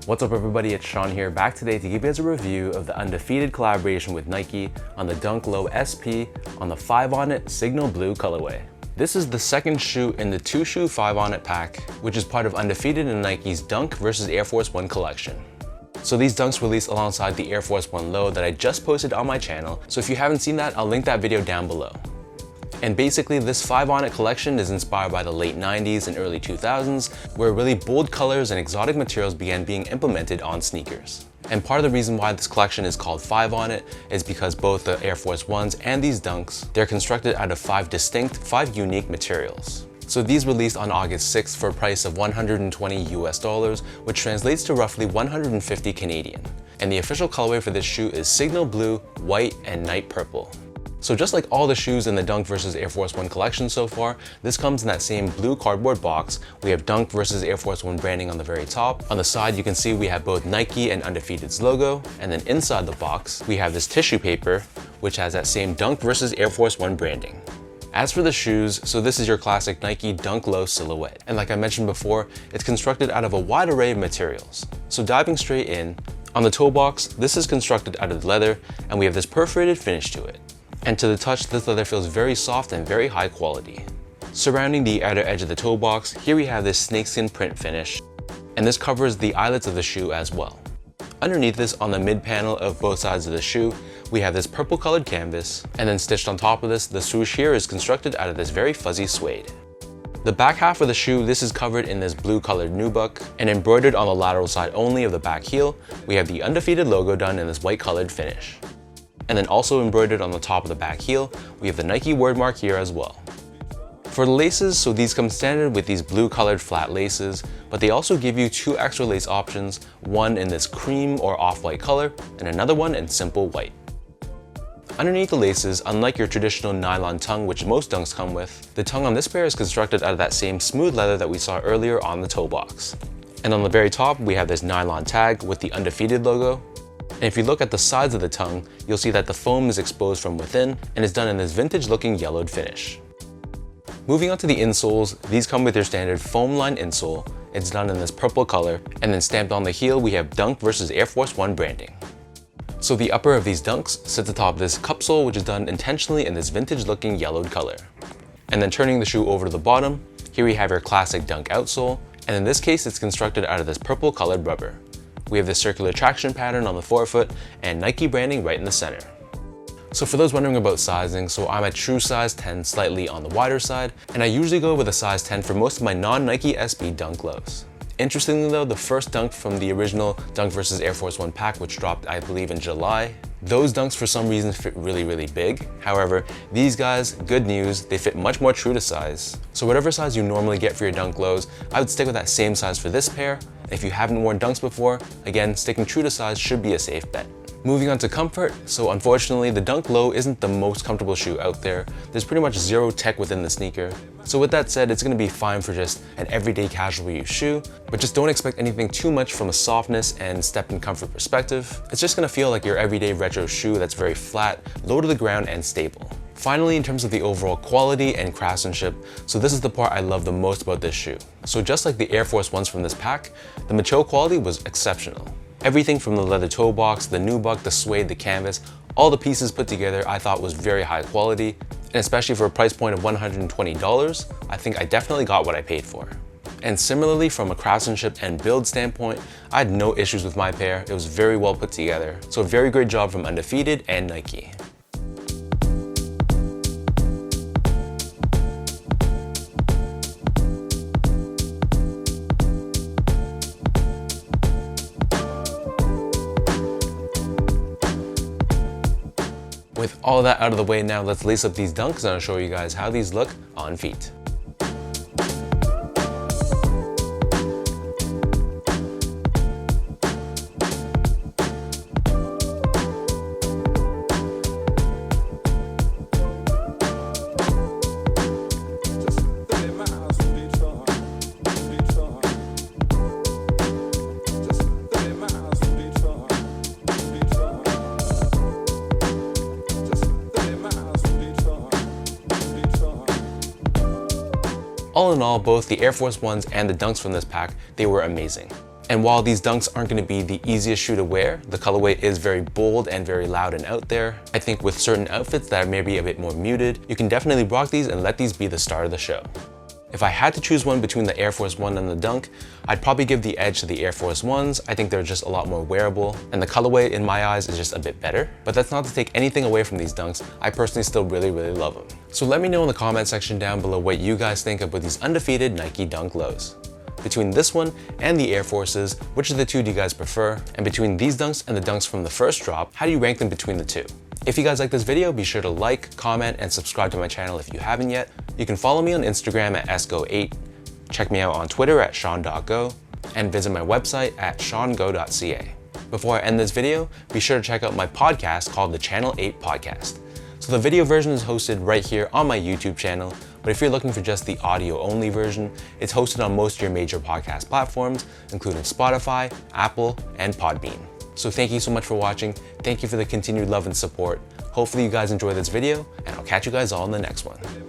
What's up everybody, it's Sean here, back today to give you guys a review of the Undefeated collaboration with Nike on the Dunk Low SP on the 5 on it Signal Blue colorway. This is the second shoe in the 2-shoe 5 on it pack, which is part of Undefeated and Nike's Dunk vs Air Force 1 collection. So these dunks released alongside the Air Force 1 Low that I just posted on my channel, so if you haven't seen that, I'll link that video down below. And basically, this 5 on it collection is inspired by the late 90s and early 2000s, where really bold colors and exotic materials began being implemented on sneakers. And part of the reason why this collection is called 5 on it is because both the Air Force 1s and these dunks, they're constructed out of 5 unique materials. So these released on August 6th for a price of $120 US, which translates to roughly 150 Canadian. And the official colorway for this shoe is Signal Blue, White, and Night Purple. So just like all the shoes in the Dunk vs Air Force 1 collection so far, this comes in that same blue cardboard box. We have Dunk vs Air Force 1 branding on the very top. On the side, you can see we have both Nike and Undefeated's logo. And then inside the box, we have this tissue paper, which has that same Dunk vs Air Force 1 branding. As for the shoes, so this is your classic Nike Dunk Low silhouette. And like I mentioned before, it's constructed out of a wide array of materials. So diving straight in, on the toe box, this is constructed out of leather, and we have this perforated finish to it. And to the touch, this leather feels very soft and very high quality. Surrounding the outer edge of the toe box, here we have this snakeskin print finish, and this covers the eyelets of the shoe as well. Underneath this, on the mid panel of both sides of the shoe, we have this purple colored canvas, and then stitched on top of this, the swoosh here is constructed out of this very fuzzy suede. The back half of the shoe, this is covered in this blue colored nubuck, and embroidered on the lateral side only of the back heel, we have the Undefeated logo done in this white colored finish. And then also embroidered on the top of the back heel, we have the Nike word mark here as well. For the laces, so these come standard with these blue colored flat laces, but they also give you 2 extra lace options, one in this cream or off-white color, and another one in simple white. Underneath the laces, unlike your traditional nylon tongue, which most dunks come with, the tongue on this pair is constructed out of that same smooth leather that we saw earlier on the toe box. And on the very top, we have this nylon tag with the Undefeated logo. And if you look at the sides of the tongue, you'll see that the foam is exposed from within and is done in this vintage looking yellowed finish. Moving on to the insoles, these come with your standard foam line insole. It's done in this purple color, and then stamped on the heel we have Dunk vs Air Force 1 branding. So the upper of these dunks sits atop this cupsole, which is done intentionally in this vintage looking yellowed color. And then turning the shoe over to the bottom, here we have your classic Dunk outsole, and in this case it's constructed out of this purple colored rubber. We have this circular traction pattern on the forefoot and Nike branding right in the center. So for those wondering about sizing, so I'm a true size 10, slightly on the wider side, and I usually go with a size 10 for most of my non-Nike SB Dunk Lows. Interestingly though, the first dunk from the original Dunk vs Air Force 1 pack, which dropped I believe in July, those dunks for some reason fit really big. However, these guys, good news, they fit much more true to size. So whatever size you normally get for your Dunk Lows, I would stick with that same size for this pair. If you haven't worn dunks before, again, sticking true to size should be a safe bet. Moving on to comfort, so unfortunately the Dunk Low isn't the most comfortable shoe out there. There's pretty much zero tech within the sneaker. So with that said, it's going to be fine for just an everyday casual use shoe, but just don't expect anything too much from a softness and step and comfort perspective. It's just going to feel like your everyday retro shoe that's very flat, low to the ground, and stable. Finally, in terms of the overall quality and craftsmanship, so this is the part I love the most about this shoe. So just like the Air Force 1s from this pack, the material quality was exceptional. Everything from the leather toe box, the nubuck, the suede, the canvas, all the pieces put together I thought was very high quality, and especially for a price point of $120, I think I definitely got what I paid for. And similarly, from a craftsmanship and build standpoint, I had no issues with my pair. It was very well put together. So a very great job from Undefeated and Nike. With all that out of the way now, let's lace up these dunks and I'll show you guys how these look on feet. All in all, both the Air Force 1s and the dunks from this pack, they were amazing. And while these dunks aren't going to be the easiest shoe to wear, the colorway is very bold and very loud and out there. I think with certain outfits that are maybe a bit more muted, you can definitely rock these and let these be the star of the show. If I had to choose one between the Air Force 1 and the Dunk, I'd probably give the edge to the Air Force 1s. I think they're just a lot more wearable, and the colorway in my eyes is just a bit better. But that's not to take anything away from these Dunks. I personally still really love them. So let me know in the comment section down below what you guys think about these undefeated Nike Dunk lows. Between this one and the Air Forces, which of the two do you guys prefer? And between these dunks and the dunks from the first drop, how do you rank them between the two? If you guys like this video, be sure to like, comment, and subscribe to my channel if you haven't yet. You can follow me on Instagram at sgo8, check me out on Twitter at sean.go, and visit my website at seango.ca. Before I end this video, be sure to check out my podcast called the Channel 8 Podcast. So the video version is hosted right here on my YouTube channel, but if you're looking for just the audio only version, it's hosted on most of your major podcast platforms, including Spotify, Apple, and Podbean. So thank you so much for watching. Thank you for the continued love and support. Hopefully you guys enjoyed this video, and I'll catch you guys all in the next one.